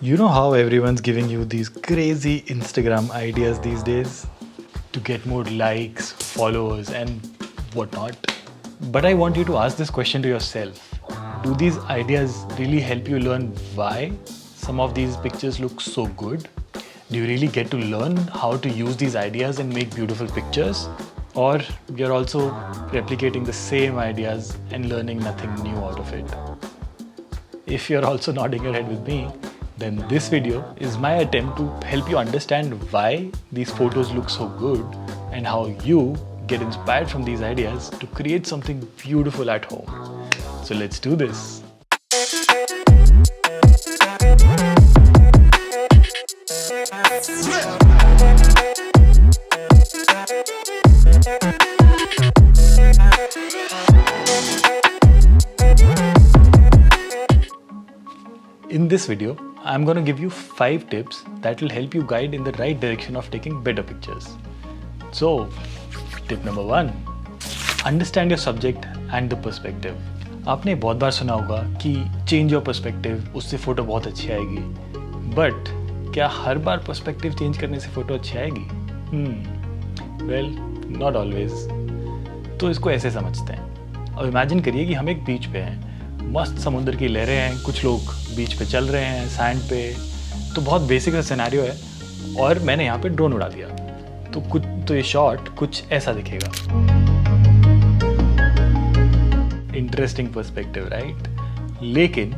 You know how everyone's giving you these crazy Instagram ideas these days to get more likes, followers, and whatnot? But I want you to ask this question to yourself. Do these ideas really help you learn why some of these pictures look so good? Do you really get to learn how to use these ideas and make beautiful pictures? Or you're also replicating the same ideas and learning nothing new out of it? If you're also nodding your head with me, then this video is my attempt to help you understand why these photos look so good and how you get inspired from these ideas to create something beautiful at home. So let's do this. In this video, I'm going to give you 5 tips that will help you guide in the right direction of taking better pictures. So, tip number 1, understand your subject and the perspective. आपने बहुत बार सुना होगा कि change your perspective, उससे photo बहुत अच्छी आएगी. But क्या हर बार perspective change करने से फोटो अच्छी आएगी? Well, not always. तो इसको ऐसे समझते हैं. अब imagine करिए कि हम एक बीच पे हैं. मस्त समुद्र की लहरें हैं, कुछ लोग बीच पे चल रहे हैं सैंड पे. तो बहुत बेसिक सा सिनेरियो है और मैंने यहाँ पे ड्रोन उड़ा दिया. तो ये शॉट कुछ ऐसा दिखेगा. Interesting perspective, right? लेकिन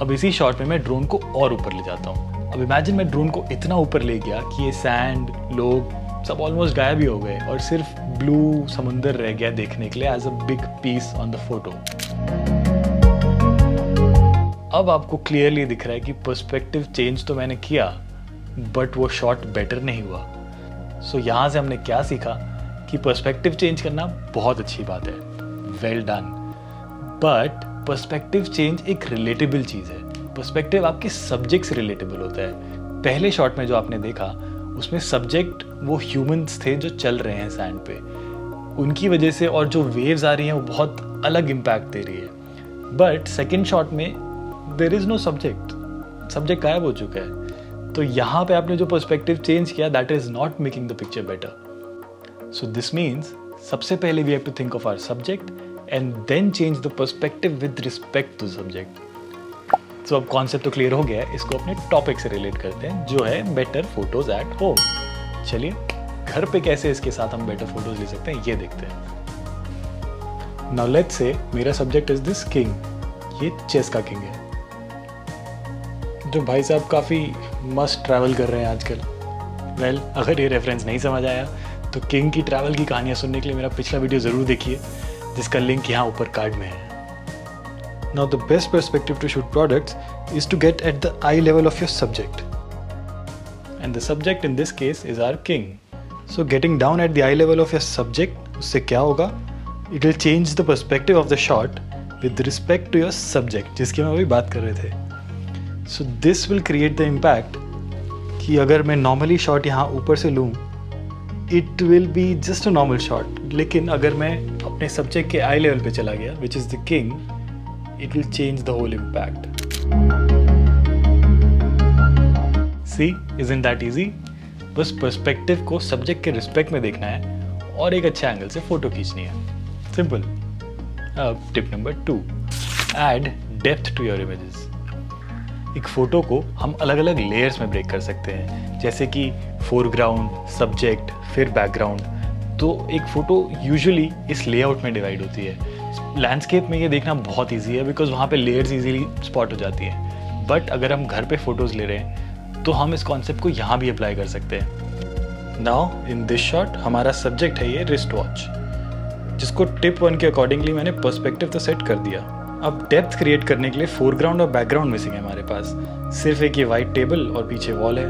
अब इसी शॉट में मैं ड्रोन को और ऊपर ले जाता हूँ. अब इमेजिन मैं ड्रोन को इतना ऊपर ले गया कि ये सैंड, लोग सब ऑलमोस्ट गायब ही हो गए और सिर्फ ब्लू समुंदर रह गया देखने के लिए as a big piece on the photo. अब आपको क्लियरली दिख रहा है कि पर्सपेक्टिव चेंज तो मैंने किया बट वो शॉट बेटर नहीं हुआ. सो यहाँ से हमने क्या सीखा कि पर्सपेक्टिव चेंज करना बहुत अच्छी बात है, well done. But perspective change एक रिलेटेबल चीज़ है. पर्सपेक्टिव आपके सब्जेक्ट से रिलेटेबल होता है. पहले शॉट में जो आपने देखा उसमें सब्जेक्ट वो ह्यूमंस थे जो चल रहे हैं सैंड पे. उनकी वजह से और जो वेव्स आ रही हैं वो बहुत अलग इम्पैक्ट दे रही है. बट सेकेंड शॉट में देयर इज नो सब्जेक्ट गायब हो चुका है. तो यहाँ पे आपने जो पर्सपेक्टिव चेंज किया that is not making the picture better. So this means सबसे पहले we have to think of our subject and then change the perspective with respect to subject. So अब कॉन्सेप्ट तो क्लियर हो गया है. इसको अपने टॉपिक से रिलेट करते हैं जो है बेटर फोटोज एट होम. चलिए घर पे कैसे इसके साथ हम बेटर फोटोज ले सकते हैं ये देखते हैं. नाउ लेट्स से मेरा सब्जेक्ट इज दिस किंग. ये चेस का किंग है जो भाई साहब काफ़ी मस्त ट्रैवल कर रहे हैं आजकल. वेल, अगर ये रेफरेंस नहीं समझ आया तो किंग की ट्रैवल की कहानियाँ सुनने के लिए मेरा पिछला वीडियो ज़रूर देखिए जिसका लिंक यहाँ ऊपर कार्ड में है. Now the best perspective to shoot products is to get at the eye level of your subject and the subject in this case is our king. So getting down at the eye level of your subject, उससे क्या होगा? It will change the perspective of the shot with respect to your subject जिसकी हम अभी बात कर रहे थे. So this will create the impact कि अगर मैं नॉर्मली शॉट यहाँ ऊपर से लूँ it will be just a normal shot. लेकिन अगर मैं अपने सब्जेक्ट के आई लेवल पे चला गया which is the king, it will change the whole impact. See, isn't that easy? बस पर्सपेक्टिव को सब्जेक्ट के रिस्पेक्ट में देखना है और एक अच्छे एंगल से फ़ोटो खींचनी है. सिंपल. अब tip number 2, add depth to your images. एक फ़ोटो को हम अलग अलग लेयर्स में ब्रेक कर सकते हैं जैसे कि फोरग्राउंड, सब्जेक्ट, फिर बैकग्राउंड. तो एक फ़ोटो यूजुअली इस लेआउट में डिवाइड होती है. लैंडस्केप में ये देखना बहुत इजी है बिकॉज वहाँ पे लेयर्स इजीली स्पॉट हो जाती हैं. बट अगर हम घर पे फ़ोटोज़ ले रहे हैं तो हम इस कॉन्सेप्ट को यहाँ भी अप्लाई कर सकते हैं. नाउ इन दिस शॉट हमारा सब्जेक्ट है ये रिस्ट वॉच जिसको टिप 1 के अकॉर्डिंगली मैंने पर्सपेक्टिव तो सेट कर दिया. अब डेप्थ क्रिएट करने के लिए फोरग्राउंड और बैकग्राउंड मिसिंग है हमारे पास. सिर्फ एक ये वाइट टेबल और पीछे वॉल है.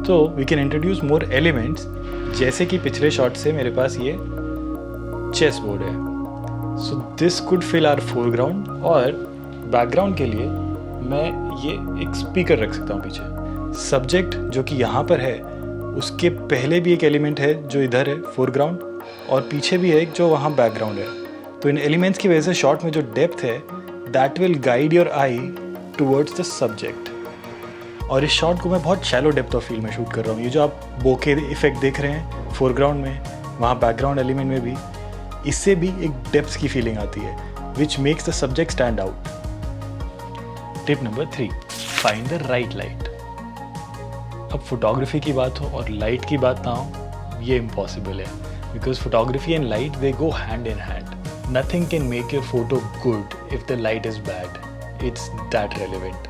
तो we can introduce more elements जैसे कि पिछले शॉट से मेरे पास ये चेस बोर्ड है. So this could fill our foreground. और बैकग्राउंड के लिए मैं ये एक स्पीकर रख सकता हूँ पीछे. सब्जेक्ट जो कि यहाँ पर है उसके पहले भी एक एलिमेंट है जो इधर है फोरग्राउंड और पीछे भी है एक जो वहाँ बैकग्राउंड है. तो इन एलिमेंट्स की वजह से शॉट में जो डेप्थ है that will guide your eye towards the subject. और इस शॉट को मैं बहुत शैलो डेप्थ ऑफ फील्ड में शूट कर रहा हूँ। ये जो आप बोके इफेक्ट देख रहे हैं फोरग्राउंड में, वहाँ बैकग्राउंड एलिमेंट में भी, इससे भी एक डेप्थ की फीलिंग आती है which makes the subject stand out. Tip number 3, find the right light. अब फोटोग्राफी की बात हो और लाइट की बात ना हो, ये इम्पॉसिबल है, because photography and light they go hand in hand. Nothing can make your photo good if the light is bad, it's that relevant.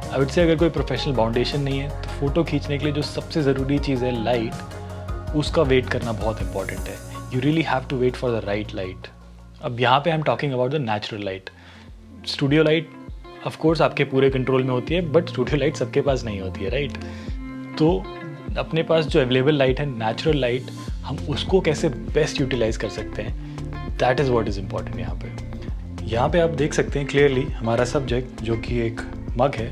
I would say अगर कोई प्रोफेशनल बाउंडेशन नहीं है तो फोटो खींचने के लिए जो सबसे ज़रूरी चीज़ है लाइट, उसका वेट करना बहुत इंपॉर्टेंट है। You really have to wait for the right light. अब यहाँ पे I am talking about the natural light. Studio light of course आपके पूरे कंट्रोल में होती है, बट स्टूडियो लाइट सबके पास नहीं होती है, राइट? तो अपने पास जो अवेलेबल लाइट है, नेचुरल लाइट, हम उसको कैसे बेस्ट यूटिलाइज कर सकते हैं, that is what is important. यहाँ पे आप देख सकते हैं क्लियरली हमारा सब्जेक्ट जो कि एक मग है,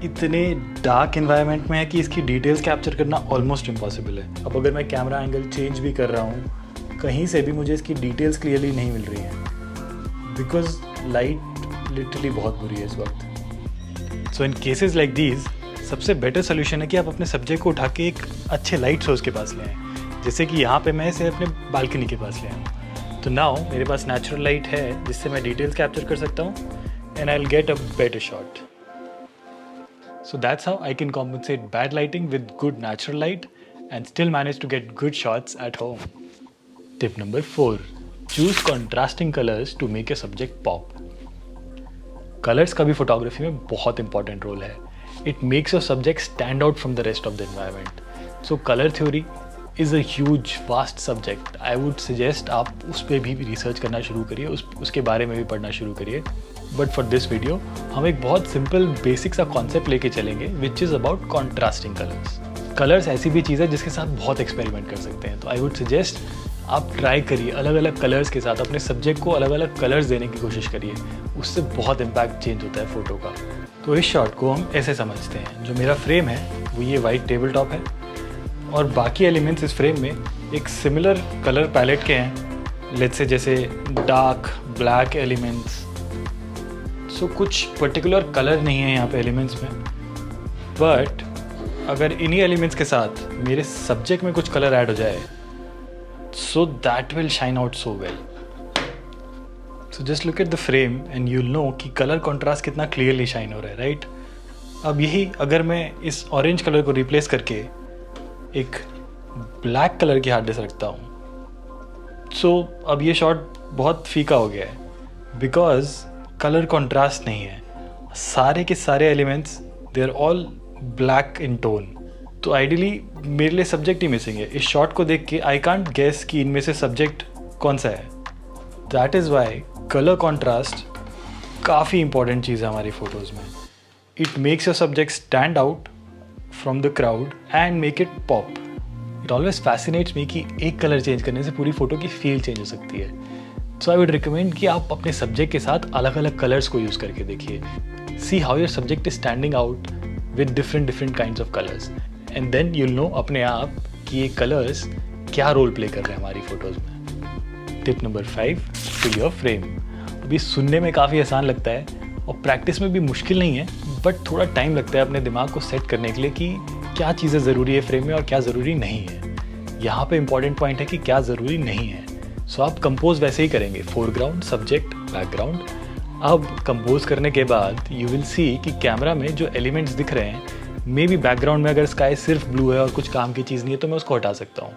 इतने डार्क एनवायरनमेंट में है कि इसकी डिटेल्स कैप्चर करना ऑलमोस्ट इम्पॉसिबल है। अब अगर मैं कैमरा एंगल चेंज भी कर रहा हूँ, कहीं से भी मुझे इसकी डिटेल्स क्लियरली नहीं मिल रही हैं, बिकॉज लाइट लिटरली बहुत बुरी है इस वक्त। सो इन केसेस लाइक दीज सबसे बेटर सोल्यूशन है कि आप अपने सब्जेक्ट को उठा के एक अच्छे लाइट सोर्स के पास ले आएँ, जैसे कि यहाँ पे मैं इसे अपने बालकनी के पास ले आऊँ। तो नाउ मेरे पास नेचुरल लाइट है जिससे मैं डिटेल्स कैप्चर कर सकता हूँ, and I will get a better shot. So that's how I can compensate bad lighting with good natural light and still manage to get good shots at home. Tip number 4, choose contrasting colors to make your subject pop. Colors का भी photography में बहुत important role है. It makes your subject stand out from the rest of the environment. So color theory is a huge vast subject. I would suggest आप उस पर भी research करना शुरू करिए, उसके बारे में भी पढ़ना शुरू करिए। बट फॉर दिस वीडियो हम एक बहुत सिंपल बेसिक सा कॉन्सेप्ट लेके चलेंगे which is about contrasting colours. Colours ऐसी भी चीज़ है जिसके साथ बहुत एक्सपेरिमेंट कर सकते हैं, तो आई वुड सजेस्ट आप ट्राई करिए अलग अलग कलर्स के साथ, अपने सब्जेक्ट को अलग अलग कलर्स देने की कोशिश करिए, उससे बहुत इम्पैक्ट चेंज होता है फ़ोटो का। तो इस शॉट को हम ऐसे समझते हैं, जो मेरा फ्रेम है वो ये वाइट टेबल टॉप है और बाकी एलिमेंट्स इस फ्रेम में एक सिमिलर कलर पैलेट के हैं, लेट्स से जैसे डार्क ब्लैक एलिमेंट्स। सो कुछ पर्टिकुलर कलर नहीं है यहाँ पे एलिमेंट्स में, बट अगर इन्हीं एलिमेंट्स के साथ मेरे सब्जेक्ट में कुछ कलर ऐड हो जाए, so that will shine out so well. So just look at the frame and you know कि कलर कॉन्ट्रास्ट कितना क्लियरली शाइन हो रहा है, राइट? अब यही अगर मैं इस ऑरेंज कलर को रिप्लेस करके एक ब्लैक कलर की हार्डनेस रखता हूँ, सो अब ये शॉट बहुत फीका हो गया है, बिकॉज कलर कॉन्ट्रास्ट नहीं है। सारे के सारे elements they are all black in tone. तो आइडियली मेरे लिए सब्जेक्ट ही मिसिंग है। इस शॉट को देख के आई कांट गेस कि इनमें से सब्जेक्ट कौन सा है। That is why colour contrast काफ़ी इंपॉर्टेंट चीज़ है हमारी फ़ोटोज़ में। It makes your subject stand out from the crowd and make it pop. It always fascinates me कि एक कलर चेंज करने से पूरी फ़ोटो की फील चेंज हो सकती है। सो आई वुड रिकमेंड कि आप अपने सब्जेक्ट के साथ अलग अलग कलर्स को यूज़ करके देखिए। See how your subject is standing out with different kinds of colours, and then you'll know अपने आप कि ये कलर्स क्या रोल प्ले कर रहे हैं हमारी फ़ोटोज़ में। Tip number 5, fill your frame. अभी सुनने में काफ़ी आसान लगता है और प्रैक्टिस में भी मुश्किल नहीं है, बट थोड़ा टाइम लगता है अपने दिमाग को सेट करने के लिए कि क्या चीज़ें ज़रूरी है फ्रेम में और क्या ज़रूरी नहीं है। यहाँ पे इंपॉर्टेंट पॉइंट है कि क्या ज़रूरी नहीं है। सो आप कंपोज वैसे ही करेंगे, फोरग्राउंड, सब्जेक्ट, बैकग्राउंड। अब कंपोज करने के बाद यू विल सी कि कैमरा में जो एलिमेंट्स दिख रहे हैं, मे बी बैकग्राउंड में अगर स्काई सिर्फ ब्लू है और कुछ काम की चीज़ नहीं है तो मैं उसको हटा सकता हूँ।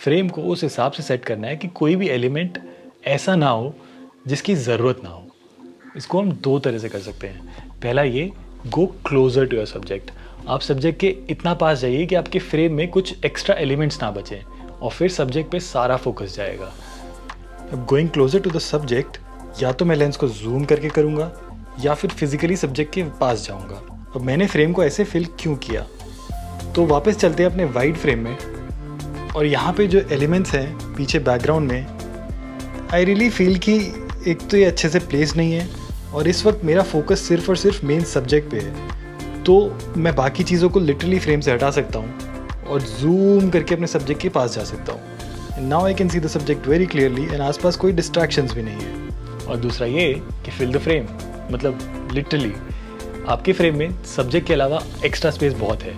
फ्रेम को उस हिसाब से सेट करना है कि कोई भी एलिमेंट ऐसा ना हो जिसकी ज़रूरत ना हो। इसको हम 2 तरह से कर सकते हैं। पहला ये, go closer to your subject. आप सब्जेक्ट के इतना पास जाइए कि आपके फ्रेम में कुछ एक्स्ट्रा एलिमेंट्स ना बचें और फिर सब्जेक्ट पे सारा फोकस जाएगा। अब going closer to the subject, या तो मैं लेंस को जूम करके करूँगा या फिर फिजिकली सब्जेक्ट के पास जाऊँगा। अब मैंने फ्रेम को ऐसे फिल क्यों किया, तो वापस चलते हैं अपने वाइड फ्रेम में, और यहाँ पे जो एलिमेंट्स हैं पीछे बैकग्राउंड में, आई रियली फील कि एक तो ये अच्छे से प्लेस नहीं है और इस वक्त मेरा फोकस सिर्फ और सिर्फ मेन सब्जेक्ट पे है। तो मैं बाकी चीज़ों को लिटरली फ्रेम से हटा सकता हूँ और जूम करके अपने सब्जेक्ट के पास जा सकता हूँ। Now I can see the subject very clearly and आसपास कोई डिस्ट्रैक्शंस भी नहीं है। और दूसरा ये कि फिल द फ्रेम, मतलब लिटरली आपके फ्रेम में सब्जेक्ट के अलावा एक्स्ट्रा स्पेस बहुत है,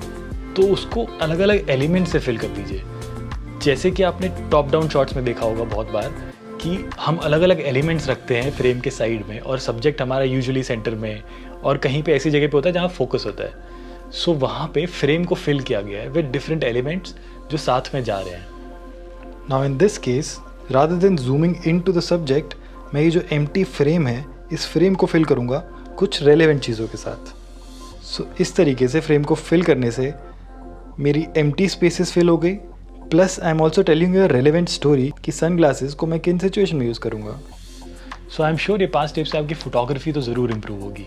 तो उसको अलग अलग एलिमेंट से फिल कर दीजिए। जैसे कि आपने टॉप डाउन शॉट्स में देखा होगा बहुत बार कि हम अलग अलग एलिमेंट्स रखते हैं फ्रेम के साइड में, और सब्जेक्ट हमारा यूजुअली सेंटर में और कहीं पे ऐसी जगह पे होता है जहाँ फोकस होता है। सो वहाँ पे फ्रेम को फिल किया गया है विद डिफरेंट एलिमेंट्स जो साथ में जा रहे हैं। Now in this case, rather than zooming in to the subject, मैं ये जो एम्प्टी फ्रेम है, इस फ्रेम को फिल करूँगा कुछ रेलेवेंट चीज़ों के साथ। सो इस तरीके से फ्रेम को फिल करने से मेरी एम्प्टी स्पेसेस फिल हो गई, plus I am also telling you a relevant story कि सन ग्लासेस को मैं किन सिचुएशन में यूज़ करूँगा। सो आई एम श्योर ये 5 टिप्स से आपकी फोटोग्राफी तो ज़रूर इम्प्रूव होगी।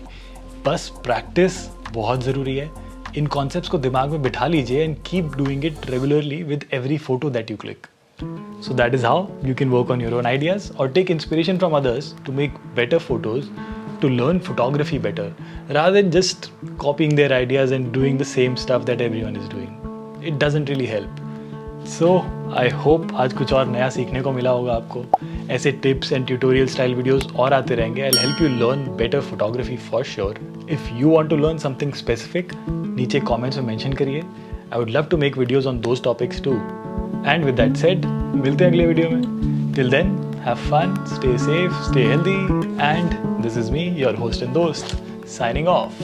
बस प्रैक्टिस बहुत ज़रूरी है। इन कॉन्सेप्ट्स को दिमाग में बिठा लीजिए and keep doing it regularly with every photo that you click. So that is how you can work on your own ideas or take inspiration from others to make better photos, to learn photography better, rather than just copying their ideas and doing the same stuff that everyone is doing. It doesn't really help. So I hope आज कुछ और नया सीखने को मिला होगा आपको. ऐसे tips and tutorial style videos और आते रहेंगे. I'll help you learn better photography for sure. If you want to learn something specific, नीचे comments में mention करिए. I would love to make videos on those topics too. And with that said, मिलते हैं अगले video में. Till then, have fun, stay safe, stay healthy, and this is me, your host and host, signing off.